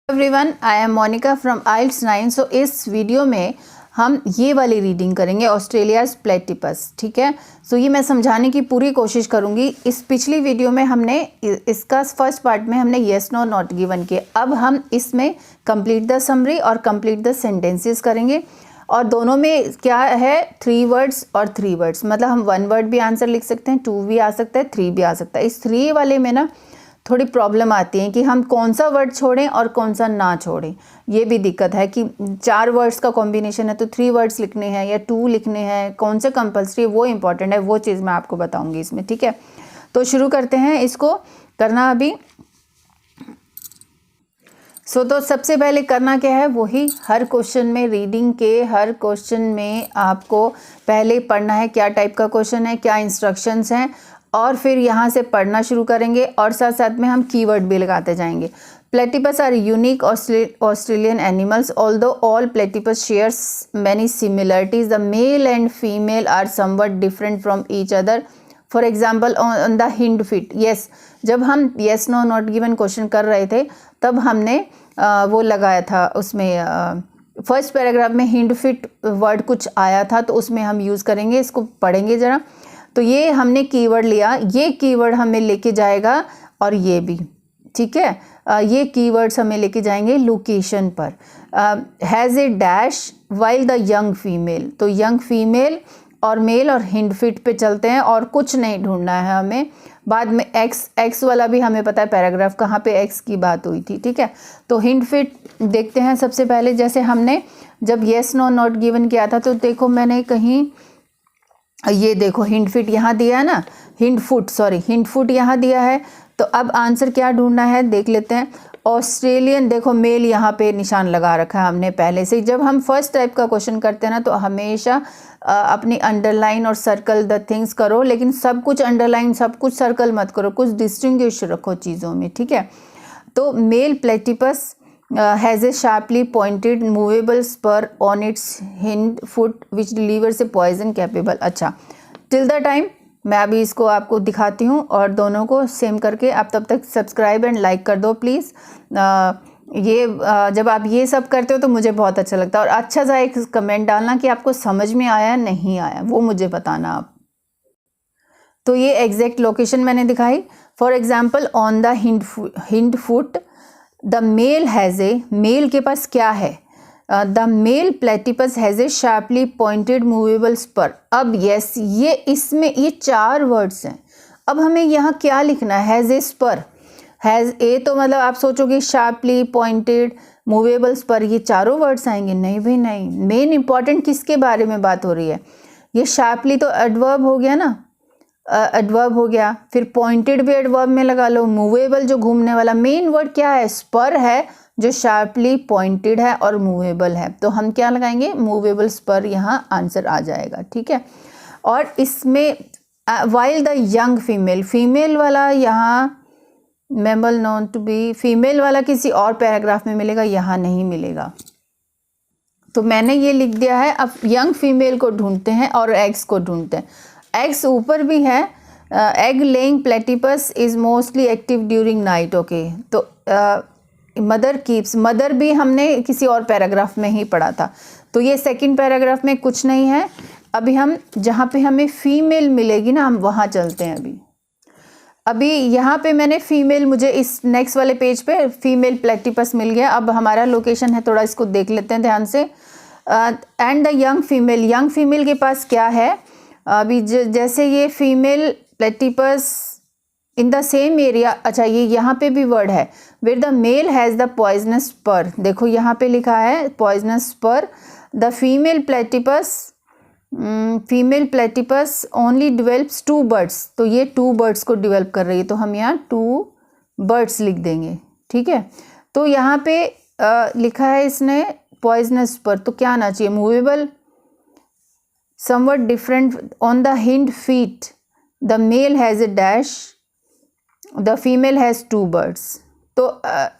Everyone, I am Monika from isles 9। सो इस वीडियो में हम ये वाली रीडिंग करेंगे, ऑस्ट्रेलियाज प्लेटिपस। ठीक है। सो ये मैं समझाने की पूरी कोशिश करूँगी। इस पिछली वीडियो में हमने इसका फर्स्ट पार्ट में हमने येस नो नॉट गिवन किए। अब हम इसमें कंप्लीट द समरी और कंप्लीट द सेंटेंसेस करेंगे। और दोनों में क्या है, 3 वर्ड्स और 3 वर्ड्स, मतलब हम 1 वर्ड भी आंसर लिख सकते हैं, 2 भी आ सकता है, 3 भी आ सकता है। इस 3 वाले में ना थोड़ी प्रॉब्लम आती है कि हम कौन सा वर्ड छोड़ें और कौन सा ना छोड़ें। ये भी दिक्कत है कि 4 वर्ड्स का कॉम्बिनेशन है तो 3 वर्ड्स लिखने हैं या 2 लिखने हैं, कौन से कंपल्सरी है वो इंपॉर्टेंट है। वो चीज़ मैं आपको बताऊंगी इसमें। ठीक है, तो शुरू करते हैं इसको करना अभी। तो सबसे पहले करना क्या है, वही हर क्वेश्चन में, रीडिंग के हर क्वेश्चन में आपको पहले पढ़ना है क्या टाइप का क्वेश्चन है, क्या इंस्ट्रक्शंस हैं, और फिर यहाँ से पढ़ना शुरू करेंगे। और साथ साथ में हम कीवर्ड भी लगाते जाएंगे। Platypus are unique Australian animals, although all platypus shares many similarities, the male and female are somewhat different from each other. For example on the hind feet. Yes, जब हम yes no not given question कर रहे थे तब हमने वो लगाया था उसमें, फर्स्ट पैराग्राफ में हिंड फिट वर्ड कुछ आया था तो उसमें हम यूज़ करेंगे। इसको पढ़ेंगे ज़रा। तो ये हमने कीवर्ड लिया, ये कीवर्ड हमें लेके जाएगा, और ये भी ठीक है। ये कीवर्ड्स हमें लेके जाएंगे लोकेशन पर। Has a dash while the young female, तो यंग फीमेल और मेल और हिंड फिट पे चलते हैं, और कुछ नहीं ढूंढना है हमें। बाद में एक्स वाला भी हमें पता है पैराग्राफ कहाँ पे एक्स की बात हुई थी। ठीक है, तो हिंड फिट देखते हैं सबसे पहले। जैसे हमने जब येस नो नॉट गिवन किया था तो देखो मैंने कहीं, ये देखो हिंड फिट यहाँ दिया है ना, हिंड फुट यहाँ दिया है। तो अब आंसर क्या ढूंढना है देख लेते हैं। ऑस्ट्रेलियन, देखो मेल यहाँ पे निशान लगा रखा है हमने पहले से। जब हम फर्स्ट टाइप का क्वेश्चन करते हैं ना तो हमेशा अपनी अंडरलाइन और सर्कल द थिंग्स करो, लेकिन सब कुछ अंडरलाइन सब कुछ सर्कल मत करो, कुछ डिस्टिंग्विश रखो चीज़ों में। ठीक है, तो male platypus has a sharply pointed movable spur on its hind foot which delivers a poison capable। अच्छा, till the time मैं अभी इसको आपको दिखाती हूँ और दोनों को सेम करके। आप तब तक सब्सक्राइब एंड लाइक कर दो प्लीज़। जब आप ये सब करते हो तो मुझे बहुत अच्छा लगता है। और अच्छा सा एक कमेंट डालना कि आपको समझ में आया नहीं आया, वो मुझे बताना आप। तो ये एग्जैक्ट लोकेशन मैंने दिखाई। For example on the hind foot the male has a, male के पास क्या है, the male platypus has a sharply pointed movable spur. अब यस, ये इसमें ये 4 वर्ड्स हैं। अब हमें यहाँ क्या लिखना है, has a spur, has a, तो मतलब आप सोचोगे शार्पली पॉइंटेड मूवेबल स्पर, ये चारों वर्ड्स आएंगे। नहीं भाई नहीं, मेन इंपॉर्टेंट किसके बारे में बात हो रही है। ये शार्पली तो एडवर्ब हो गया ना, एडवर्ब हो गया। फिर पॉइंटेड भी एडवर्ब में लगा लो। मूवेबल जो घूमने वाला, मेन वर्ड क्या है, स्पर है जो शार्पली पॉइंटेड है और मूवेबल है। तो हम क्या लगाएंगे, मूवेबल स्पर, यहाँ आंसर आ जाएगा। ठीक है, और इसमें while the young female, female वाला यहाँ mammal known to be, female वाला किसी और पैराग्राफ में मिलेगा, यहाँ नहीं मिलेगा। तो मैंने ये लिख दिया है। अब यंग फीमेल को ढूंढते हैं और एग्स को ढूंढते हैं। एग्स ऊपर भी है। Egg laying platypus is mostly active during night. Okay, तो मदर कीप्स, मदर भी हमने किसी और पैराग्राफ में ही पढ़ा था। तो ये सेकंड पैराग्राफ में कुछ नहीं है। अभी हम जहाँ पे हमें फीमेल मिलेगी ना, हम वहाँ चलते हैं। अभी यहाँ पे मैंने फीमेल, मुझे इस नेक्स्ट वाले पेज पे फीमेल प्लेटिपस मिल गया। अब हमारा लोकेशन है, थोड़ा इसको देख लेते हैं ध्यान से। And the young female, young female के पास क्या है। अभी जैसे ये female platypus in the same area. अच्छा, ये यहाँ पे भी वर्ड है, where the male has the poisonous spur. देखो यहाँ पे लिखा है poisonous spur. The female platypus only develops 2 birds. तो ये 2 बर्ड्स को डिवेल्प कर रही है, तो हम यहाँ 2 बर्ड्स लिख देंगे। ठीक है, तो यहाँ पे लिखा है इसने पॉइजनस स्पर, तो क्या आना चाहिए, movable, somewhat different on the hind feet, the male has a dash, the female has 2 birds। तो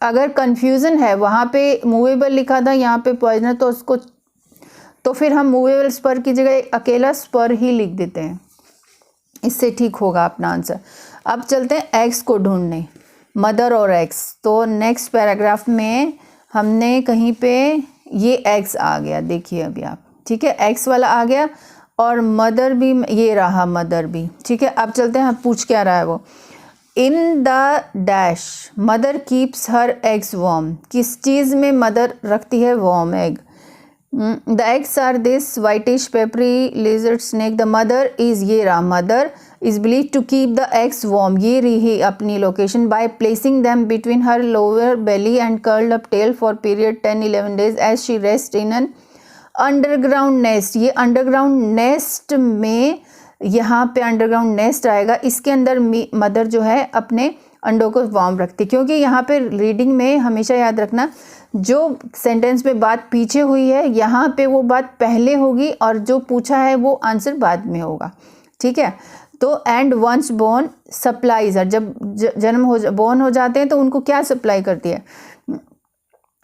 अगर confusion है, वहाँ पे मूवेबल लिखा था, यहाँ पे पॉइजनर, तो उसको, तो फिर हम मूवेबल स्पर की जगह अकेला स्पर ही लिख देते हैं, इससे ठीक होगा अपना आंसर। अब चलते हैं एग्स को ढूंढने, मदर और एग्स। तो नेक्स्ट पैराग्राफ में हमने कहीं पे ये एक्स आ गया, देखिए अभी आप, ठीक है, एक्स वाला आ गया, और मदर भी ये रहा, मदर भी, ठीक है। अब चलते हैं, पूछ क्या रहा है वो, in the dash mother keeps her eggs warm, किस चीज़ में मदर रखती है warm egg, the eggs are this whitish papery lizard snake, the mother is, ये रहा mother is believe to keep the eggs warm, ये रही अपनी location, by placing them between her lower belly and curled up tail for period 10-11 days as she rest in an underground nest. ये underground nest में, यहाँ पे underground nest आएगा, इसके अंदर मदर जो है अपने अंडों को वार्म रखती, क्योंकि यहाँ पे रीडिंग में हमेशा याद रखना, जो सेंटेंस में बात पीछे हुई है यहाँ पे वो बात पहले होगी, और जो पूछा है वो आंसर बाद में होगा, ठीक है। तो एंड वंस बोर्न सप्लाईज हर, जब जन्म हो बोर्न हो जाते हैं तो उनको क्या सप्लाई करती है,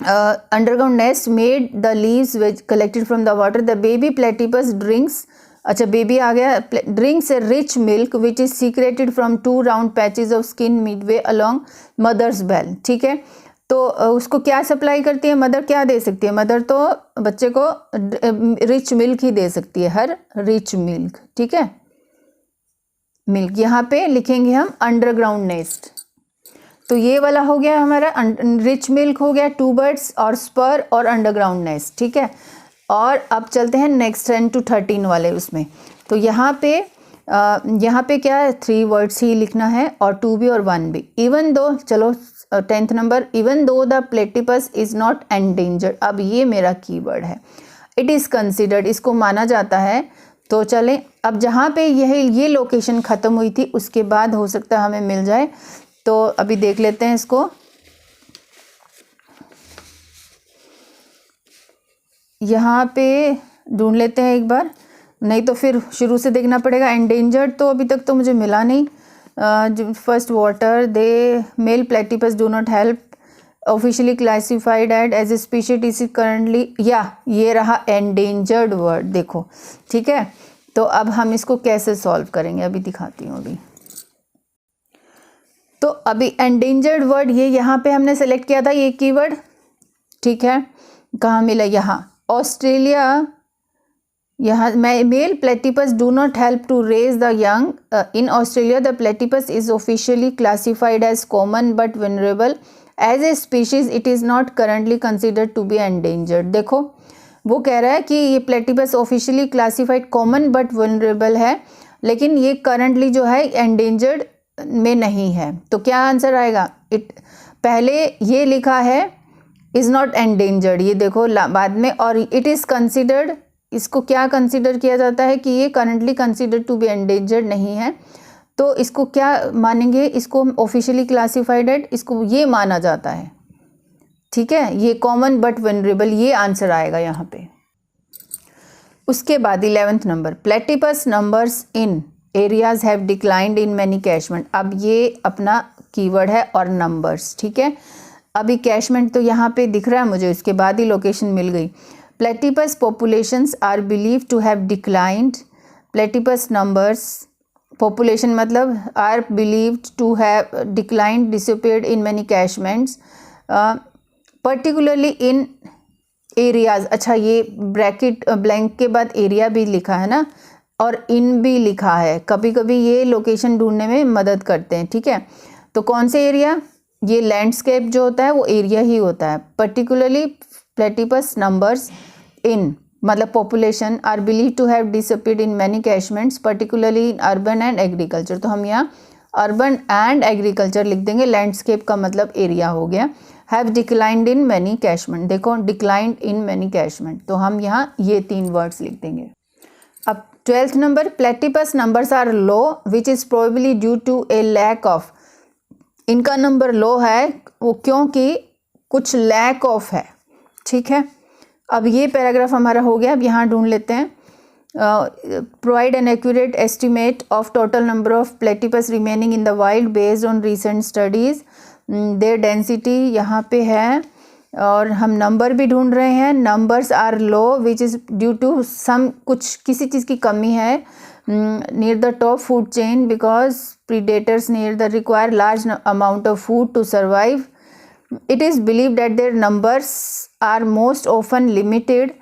underground nest made the leaves which collected from the water, the baby platypus drinks, अच्छा बेबी आ गया, drinks a rich milk which is secreted from 2 round patches of skin midway along mother's belly, ठीक है। तो उसको क्या supply करती है मदर, क्या दे सकती है मदर, तो बच्चे को रिच मिल्क ही दे सकती है, हर रिच मिल्क, ठीक है, मिल्क। यहाँ पे लिखेंगे हम अंडरग्राउंड नेस्ट, तो ये वाला हो गया हमारा, रिच मिल्क हो गया, 2 birds और स्पर और अंडरग्राउंड नेस्ट, ठीक है। और अब चलते हैं नेक्स्ट 10 to 13 वाले उसमें, तो यहाँ पे क्या है, 3 words ही लिखना है, और 2 भी और 1 भी, इवन दो, चलो 10th number, even though the platypus is not endangered, अब ये मेरा कीवर्ड है, इट इज़ कंसिडर्ड, इसको माना जाता है। तो चलें, अब जहाँ पे ये लोकेशन ख़त्म हुई थी उसके बाद हो सकता है हमें मिल जाए, तो अभी देख लेते हैं इसको, यहाँ पे ढूंढ लेते हैं एक बार, नहीं तो फिर शुरू से देखना पड़ेगा। एंडेंजर्ड तो अभी तक तो मुझे मिला नहीं, first water, they male platypus do not help, officially classified as a species is currently, या ये रहा एंडेंजर्ड वर्ड, देखो, ठीक है। तो अब हम इसको कैसे सॉल्व करेंगे, अभी दिखाती हूँ अभी। तो अभी एंडेंजर्ड वर्ड ये यहाँ पे हमने सेलेक्ट किया था, ये कीवर्ड, ठीक है, कहाँ मिला, यहाँ ऑस्ट्रेलिया, यहाँ male platypus do not help to raise the young, in Australia the platypus is officially classified as common but vulnerable, as a species it is not currently considered to be endangered. देखो वो कह रहा है कि ये platypus officially classified common but vulnerable है, लेकिन ये करंटली जो है एंडेंजर्ड में नहीं है, तो क्या आंसर आएगा, पहले ये लिखा है इज़ नॉट एंडेंजर्ड, ये देखो बाद में, और इट इज़ कंसिडर्ड, इसको क्या कंसिडर किया जाता है कि ये currently consider to be endangered नहीं है, तो इसको क्या मानेंगे, इसको ऑफिशियली क्लासिफाइड, इसको ये माना जाता है, ठीक है, ये कॉमन बट वनरेबल, ये आंसर आएगा यहाँ पे। उसके बाद 11th number, platypus numbers in areas have declined in many catchment, अब ये अपना कीवर्ड है और नंबर्स, ठीक है। अभी कैशमेंट तो यहाँ पे दिख रहा है मुझे, इसके बाद ही लोकेशन मिल गई। Platypus populations are believe to have declined, platypus numbers, population मतलब are believed to have declined, disappeared in many catchments, particularly in areas, अच्छा ये ब्रैकेट ब्लैंक के बाद एरिया भी लिखा है ना, और इन भी लिखा है, कभी कभी ये लोकेशन ढूंढने में मदद करते हैं, ठीक है। तो कौन से एरिया, ये लैंडस्केप जो होता है वो एरिया ही होता है। पर्टिकुलरली प्लेटिपस नंबर्स इन मतलब population are believe to have disappeared in many catchments, particularly in urban and agriculture, तो हम यहाँ अर्बन एंड एग्रीकल्चर लिख देंगे, लैंडस्केप का मतलब एरिया हो गया। हैव डिक्लाइंड इन मैनी कैशमेंट, देखो डिक्लाइंड इन मैनी कैशमेंट, तो हम यहाँ ये 3 वर्ड्स लिख देंगे। अब 12th number, platypus numbers are low which is probably due to a lack of, इनका नंबर लो है वो क्योंकि कुछ लैक ऑफ है, ठीक है। अब ये पैराग्राफ हमारा हो गया, अब यहाँ ढूंढ लेते हैं। Provide an accurate estimate of total number of platypus remaining in the wild based on recent studies, their density यहाँ पे है, और हम नंबर भी ढूंढ रहे हैं। Numbers are low which is due to some, कुछ किसी चीज़ की कमी है near the top food chain because predators near the require large amount of food to survive. It is believed that their numbers are most often limited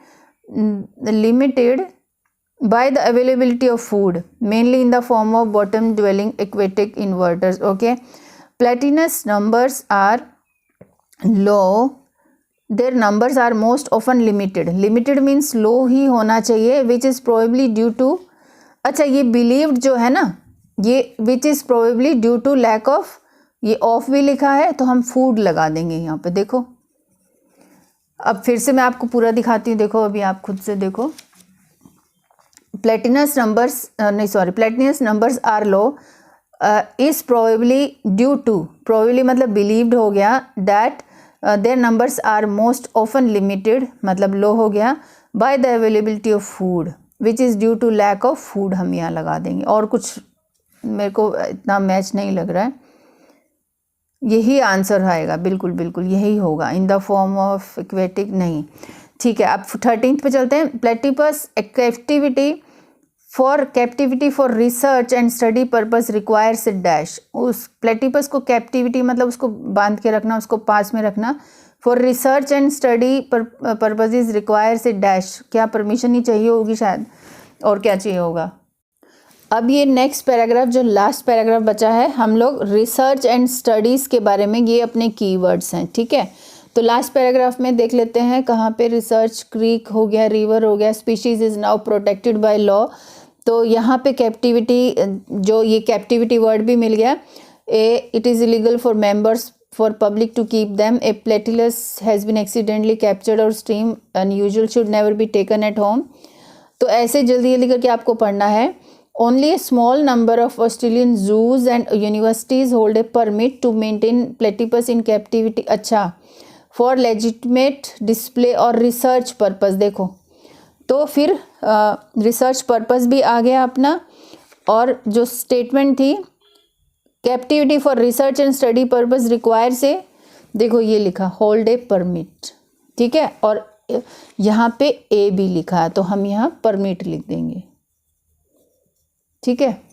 by the availability of food, mainly in the form of bottom dwelling aquatic invertebrates. Okay, platinus numbers are low, their numbers are most often limited. Limited means low ही होना चाहिए, which is probably due to, अच्छा ये believed जो है ना, ये which is probably due to lack of, ये of भी लिखा है तो हम फूड लगा देंगे यहाँ पे। देखो अब फिर से मैं आपको पूरा दिखाती हूँ, देखो अभी आप खुद से देखो। Platypus numbers are low is probably due to, probably मतलब बिलीव्ड हो गया, that their numbers are most often limited मतलब लो हो गया, by the availability of food which is due to lack of food हम यहाँ लगा देंगे। और कुछ मेरे को इतना मैच नहीं लग रहा है, यही आंसर आएगा, बिल्कुल बिल्कुल यही होगा, in the form of aquatic नहीं। ठीक है, अब 13th पे चलते हैं। Platypus captivity for research and study purpose requires a dash. उस प्लेटिपस को कैप्टिविटी मतलब उसको बांध के रखना, उसको पास में रखना। For research and study purposes requires a dash, क्या परमिशन ही चाहिए होगी शायद, और क्या चाहिए होगा। अब ये नेक्स्ट पैराग्राफ जो लास्ट पैराग्राफ बचा है, हम लोग रिसर्च एंड स्टडीज़ के बारे में, ये अपने कीवर्ड्स हैं। ठीक है, तो लास्ट पैराग्राफ में देख लेते हैं कहाँ पे रिसर्च, क्रीक हो गया, रिवर हो गया, species is now protected by law. तो यहाँ पे कैप्टिविटी, जो ये कैप्टिविटी वर्ड भी मिल गया। It is illegal for members for public to keep them. A platypus has been accidentally captured और stream unusual should never be taken at home. तो ऐसे जल्दी जल्दी करके आपको पढ़ना है। Only a small number of Australian zoos and universities hold a permit to maintain platypus in captivity. अच्छा, for legitimate display और research purpose। देखो तो फिर research purpose भी आ गया अपना, और जो statement थी captivity for research and study purpose require से, देखो ये लिखा hold a permit। ठीक है, और यहाँ पे A भी लिखा है तो हम यहाँ permit लिख देंगे। ठीक है।